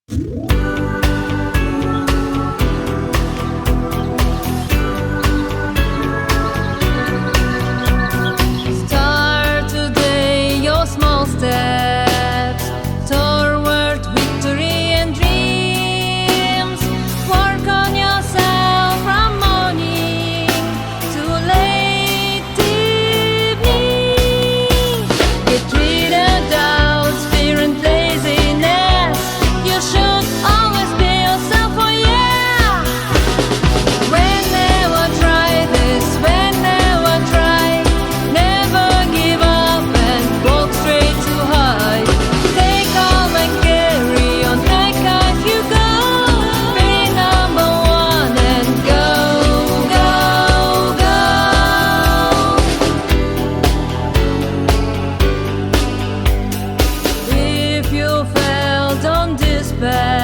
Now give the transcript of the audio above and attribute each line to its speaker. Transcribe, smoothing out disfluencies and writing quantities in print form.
Speaker 1: Start today your small steps toward victory and dreams. Work on yourself from morning to late evening. Get rid of doubts, fear and laziness. You should always be yourself, oh yeah. Whenever try this, whenever try. Never give up and walk straight to high. Stay calm and carry on, like as you go. Be number one and go, go, go. If you fell, don't despair.